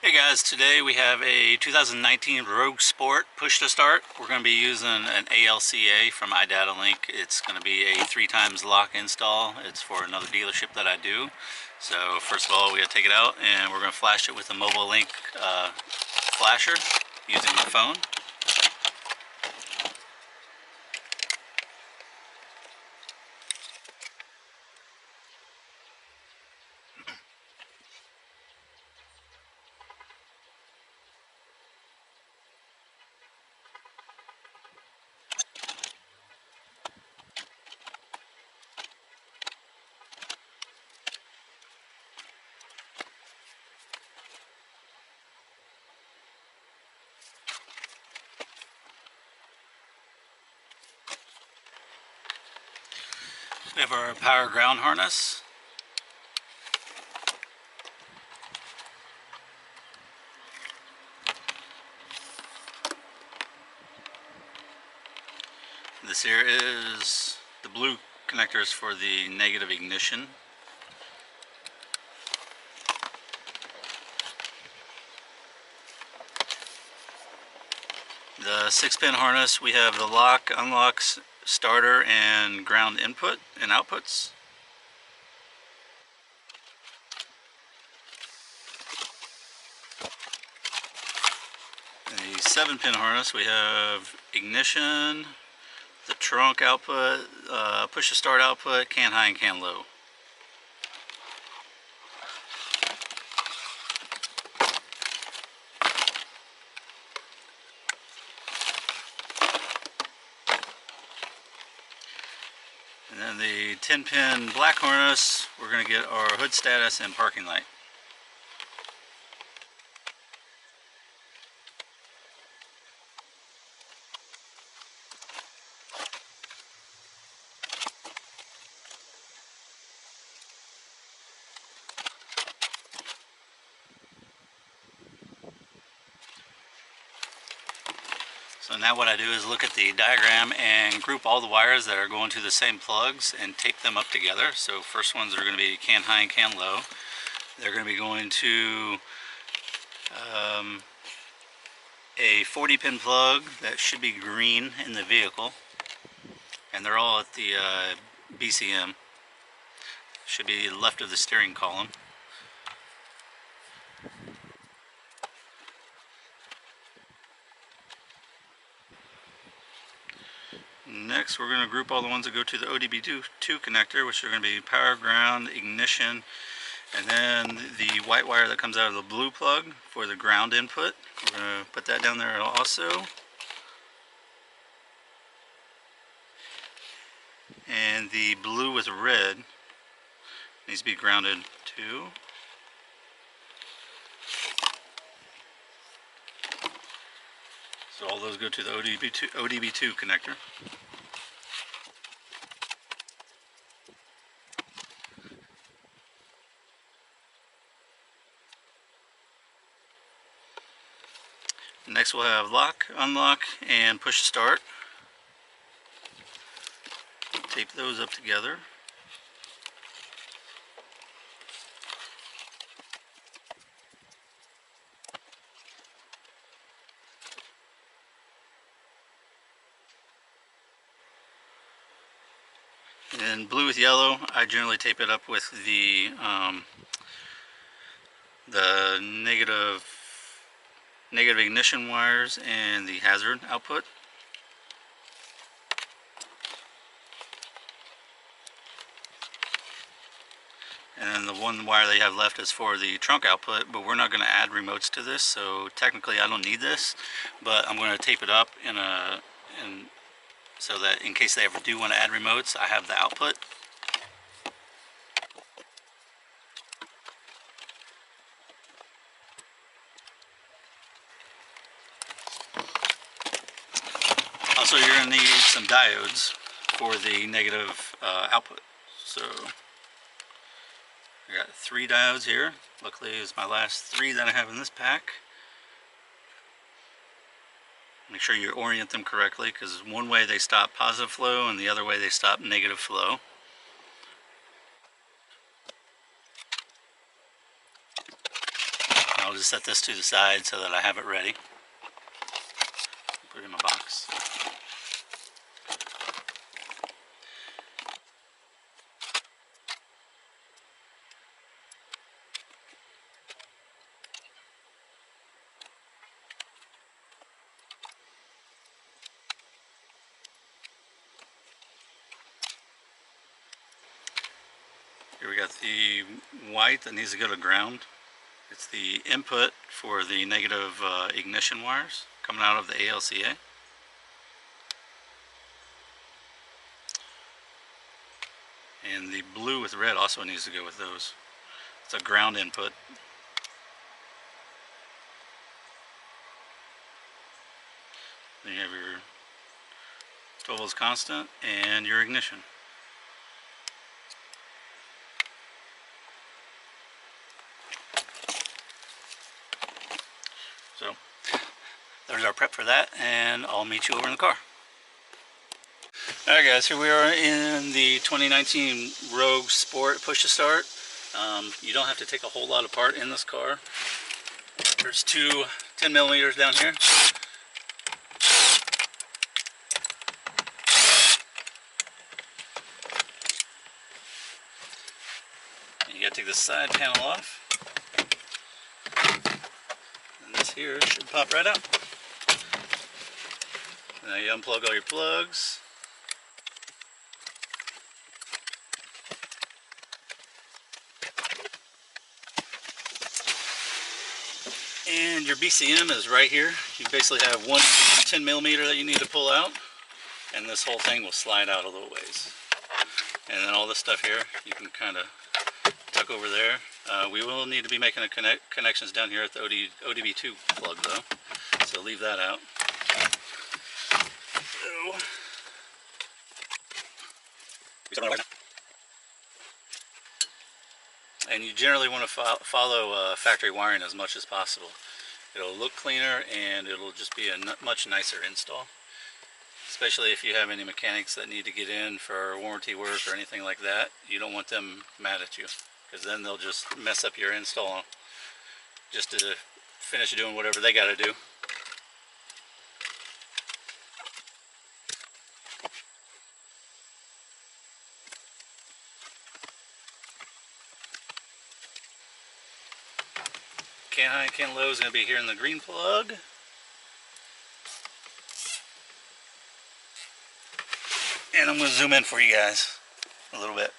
Hey guys, today we have a 2019 Rogue Sport push to start. We're going to be using an ALCA from iDataLink. It's going to be a 3x lock install. It's for another dealership that I do. So first of all, we got to take it out and we're going to flash it with a Mobile Link flasher using my phone. We have our power ground harness. This here is the blue connectors for the negative ignition. The 6-pin harness, we have the lock, unlock, starter, and ground input and outputs. The 7-pin harness, we have ignition, the trunk output, push to start output, can high and can low. And then the 10-pin black harness, we're going to get our hood status and parking light. So now what I do is look at the diagram and group all the wires that are going to the same plugs and tape them up together. So first ones are going to be can high and can low. They're going to be going to a 40-pin plug that should be green in the vehicle. And they're all at the BCM. Should be left of the steering column. Next, we're going to group all the ones that go to the OBDII connector, which are going to be power, ground, ignition, and then the white wire that comes out of the blue plug for the ground input. We're going to put that down there also. And the blue with red needs to be grounded too. So all those go to the OBDII connector. Next we'll have lock, unlock, and push start. Tape those up together. And blue with yellow, I generally tape it up with the negative ignition wires and the hazard output. And then the one wire they have left is for the trunk output, but we're not going to add remotes to this, so technically I don't need this, but I'm going to tape it up so that in case they ever do want to add remotes, I have the output. Also, you're going to need some diodes for the negative output. So I got 3 diodes here. Luckily, it's my last 3 that I have in this pack. Make sure you orient them correctly, because one way they stop positive flow and the other way they stop negative flow. I'll just set this to the side so that I have it ready. Put it in my box. Here we got the white that needs to go to ground. It's the input for the negative ignition wires coming out of the ALCA. And the blue with red also needs to go with those. It's a ground input. Then you have your 12 volts constant and your ignition. So there's our prep for that, and I'll meet you over in the car. Alright guys, here we are in the 2019 Rogue Sport push to start. You don't have to take a whole lot apart in this car. There's two 10 millimeters down here. And you gotta take the side panel off. And this here should pop right out. Now you unplug all your plugs. And your BCM is right here. You basically have one 10 millimeter that you need to pull out, and this whole thing will slide out a little ways. And then all this stuff here, you can kind of tuck over there. We will need to be making a connections down here at the OBDII plug though, so leave that out. And you generally want to follow factory wiring as much as possible. It'll look cleaner and it'll just be a much nicer install. Especially if you have any mechanics that need to get in for warranty work or anything like that. You don't want them mad at you, because then they'll just mess up your install just to finish doing whatever they got to do. Can high, can low is going to be here in the green plug. And I'm going to zoom in for you guys a little bit.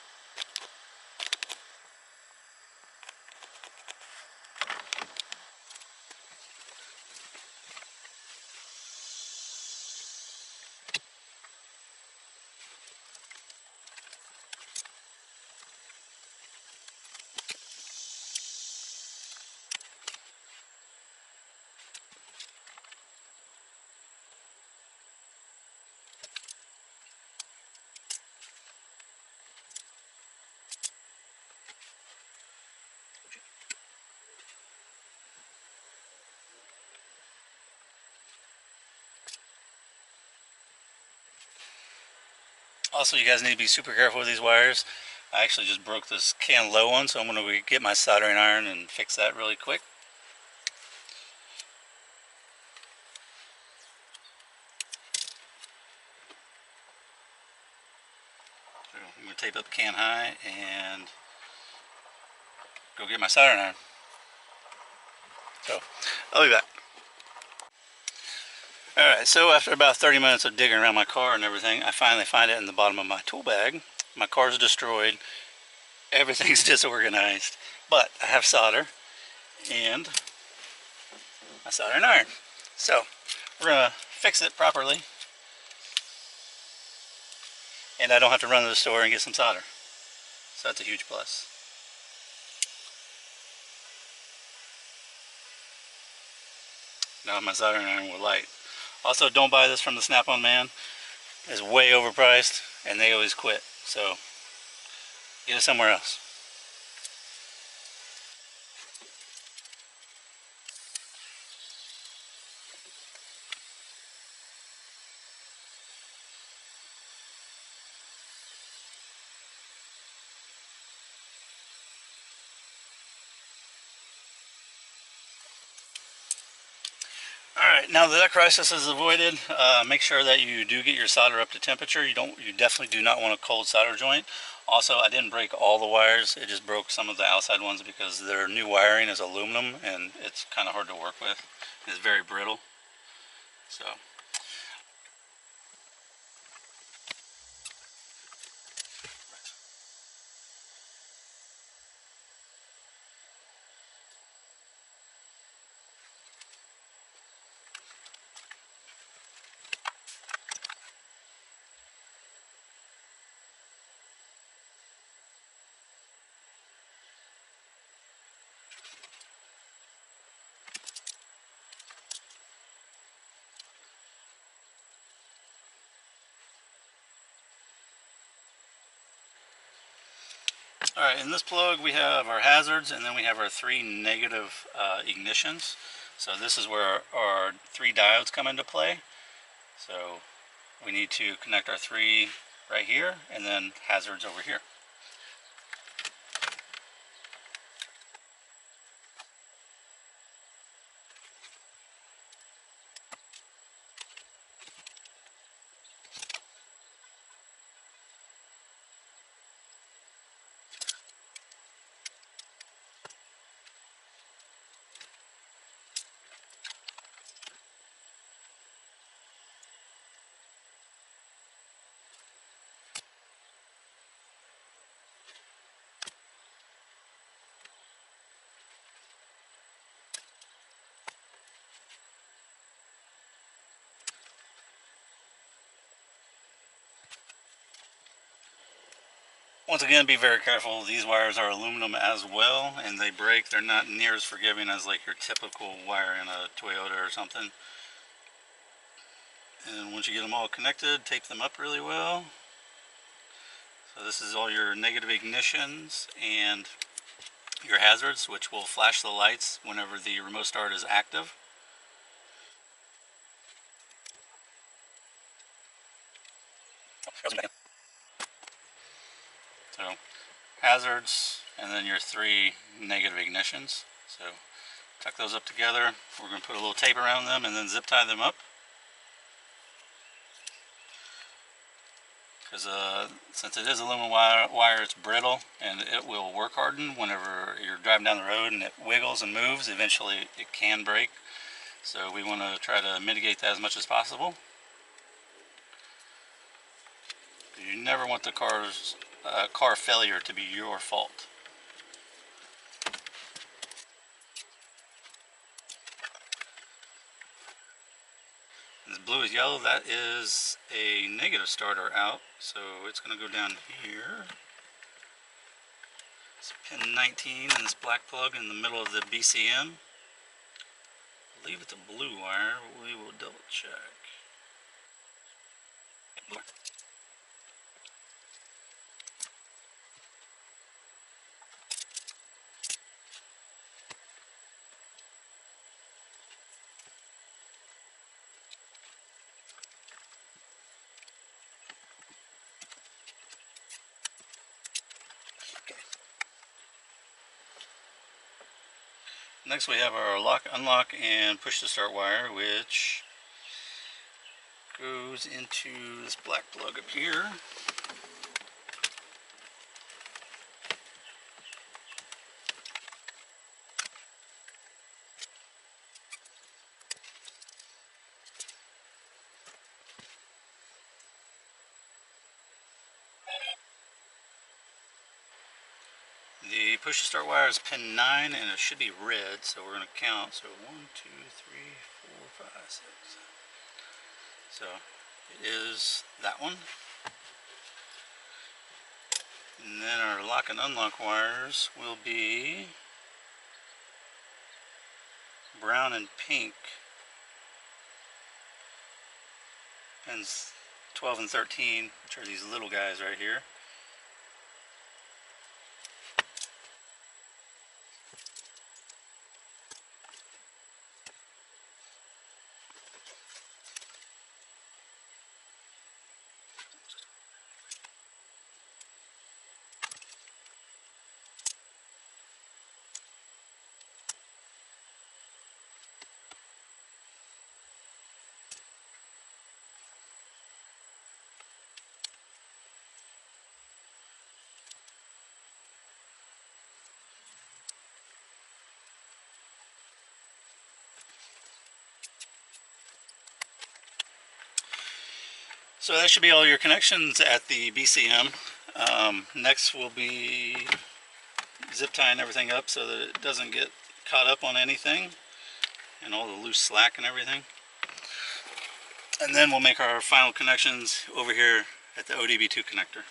Also, you guys need to be super careful with these wires. I actually just broke this can low one, so I'm going to get my soldering iron and fix that really quick. So I'm going to tape up can high and go get my soldering iron. So, I'll be back. Alright, so after about 30 minutes of digging around my car and everything, I finally find it in the bottom of my tool bag. My car's destroyed. Everything's disorganized. But I have solder and my soldering iron. So, we're going to fix it properly. And I don't have to run to the store and get some solder. So that's a huge plus. Now my soldering iron will light. Also, don't buy this from the Snap-on man. It's way overpriced and they always quit. So get it somewhere else. Alright, now that crisis is avoided, make sure that you do get your solder up to temperature. You definitely do not want a cold solder joint. Also, I didn't break all the wires, it just broke some of the outside ones because their new wiring is aluminum and it's kind of hard to work with. It's very brittle. So, alright, in this plug we have our hazards and then we have our three negative ignitions. So this is where our three diodes come into play. So we need to connect our three right here and then hazards over here. Once again, be very careful. These wires are aluminum as well, and they break. They're not near as forgiving as like your typical wire in a Toyota or something. And once you get them all connected, tape them up really well. So this is all your negative ignitions and your hazards, which will flash the lights whenever the remote start is active. So hazards and then your three negative ignitions. So tuck those up together. We're going to put a little tape around them and then zip tie them up. Because since it is aluminum wire, it's brittle and it will work harden whenever you're driving down the road and it wiggles and moves. Eventually it can break. So we want to try to mitigate that as much as possible. You never want the car failure to be your fault. This blue is yellow, that is a negative starter out, so it's going to go down here. It's pin 19 and this black plug in the middle of the BCM. I believe it's a blue wire, but we will double check. Next we have our lock, unlock, and push to start wire, which goes into this black plug up here. The push to start wire is pin 9 and it should be red, so we're going to count. So 1, 2, 3, 4, 5, 6. So it is that one. And then our lock and unlock wires will be brown and pink. Pins 12 and 13, which are these little guys right here. So that should be all your connections at the BCM. Next will be zip tying everything up so that it doesn't get caught up on anything and all the loose slack and everything. And then we'll make our final connections over here at the OBDII connector.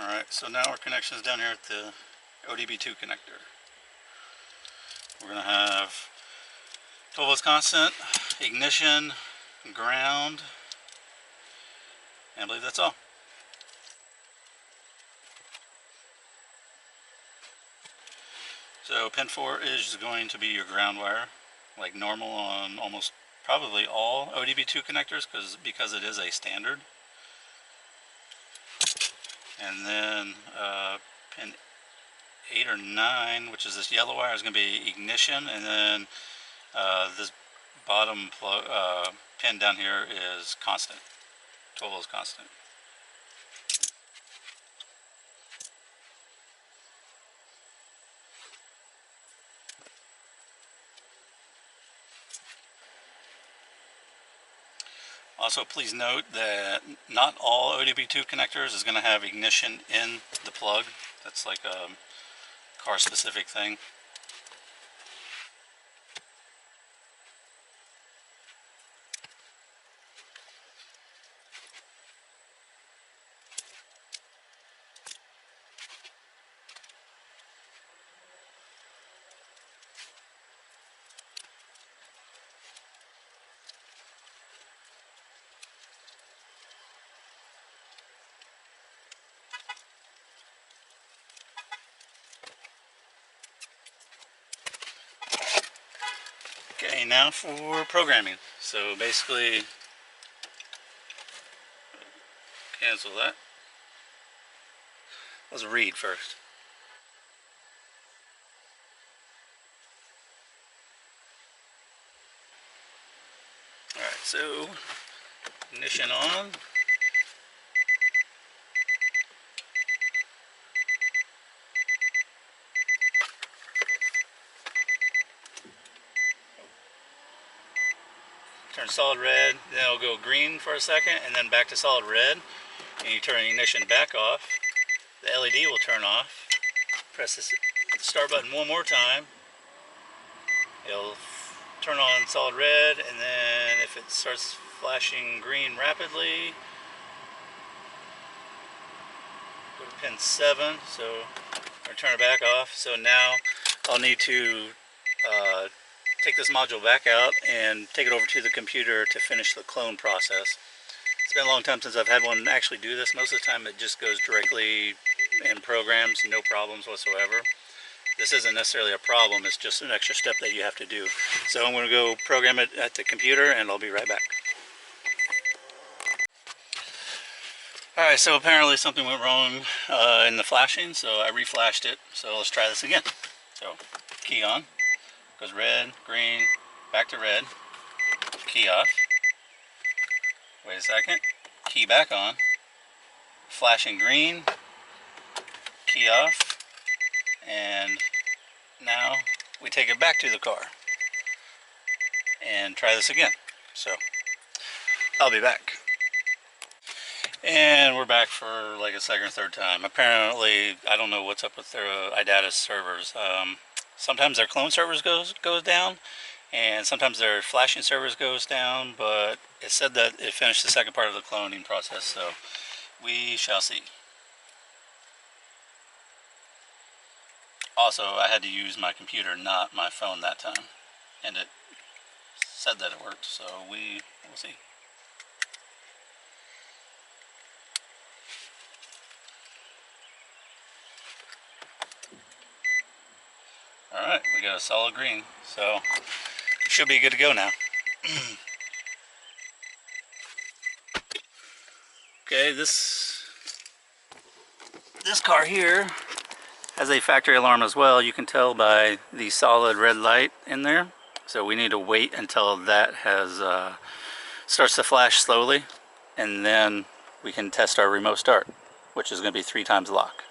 Alright, so now our connection is down here at the OBDII connector. We're going to have 12 volts constant, ignition, ground, and I believe that's all. So pin 4 is going to be your ground wire, like normal on almost probably all OBDII connectors because it is a standard. And then pin 8 or 9, which is this yellow wire, is going to be ignition, and then this bottom pin down here is constant, 12 volts constant. Also, please note that not all OBDII connectors is going to have ignition in the plug. That's like a car-specific thing. Okay, now for programming. So basically, cancel that. Let's read first. Alright, so ignition on. Turn solid red, then it'll go green for a second, and then back to solid red. And you turn the ignition back off, the LED will turn off. Press the start button one more time. It'll turn on solid red, and then if it starts flashing green rapidly, go to pin 7, so I'll turn it back off. So now I'll need to take this module back out and take it over to the computer to finish the clone process. It's been a long time since I've had one actually do this. Most of the time it just goes directly in programs, no problems whatsoever. This isn't necessarily a problem, it's just an extra step that you have to do. So I'm going to go program it at the computer and I'll be right back. Alright, so apparently something went wrong in the flashing, so I reflashed it. So let's try this again. So key on, goes red, green, back to red, key off. Wait a second, key back on, flashing green, key off, and now we take it back to the car and try this again. So I'll be back. And we're back for like a second or third time. Apparently, I don't know what's up with their OBDII servers. Sometimes their clone servers goes down, and sometimes their flashing servers goes down, but it said that it finished the second part of the cloning process, so we shall see. Also, I had to use my computer, not my phone that time, and it said that it worked, so we'll see. Alright, we got a solid green, so should be good to go now. Okay, this this car here has a factory alarm as well. You can tell by the solid red light in there. So we need to wait until that has starts to flash slowly, and then we can test our remote start, which is going to be 3 times lock.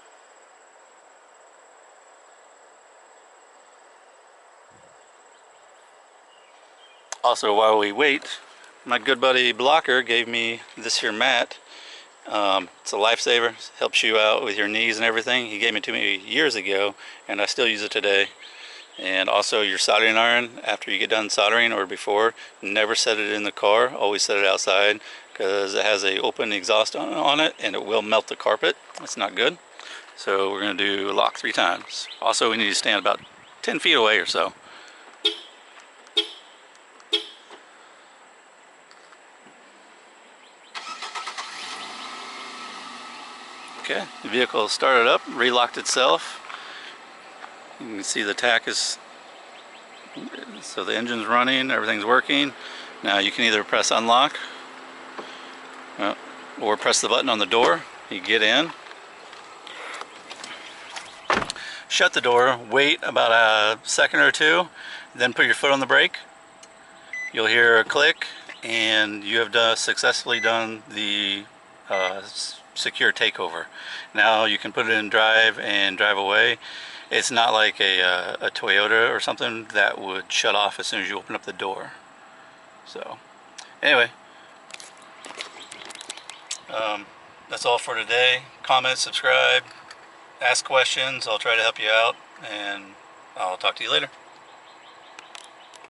Also, while we wait, my good buddy Blocker gave me this here mat. It's a lifesaver. It helps you out with your knees and everything. He gave it to me years ago, and I still use it today. And also your soldering iron, after you get done soldering or before, never set it in the car. Always set it outside, because it has a open exhaust on it, and it will melt the carpet. That's not good. So we're going to do lock 3 times. Also, we need to stand about 10 feet away or so. Okay, the vehicle started up, relocked itself. You can see the tack is, so the engine's running, everything's working. Now you can either press unlock or press the button on the door. You get in, shut the door, wait about a second or two, then put your foot on the brake. You'll hear a click, and you have successfully done the secure takeover. Now you can put it in drive and drive away. It's not like a Toyota or something that would shut off as soon as you open up the door. So anyway, that's all for today. Comment, subscribe, ask questions. I'll try to help you out, and I'll talk to you later.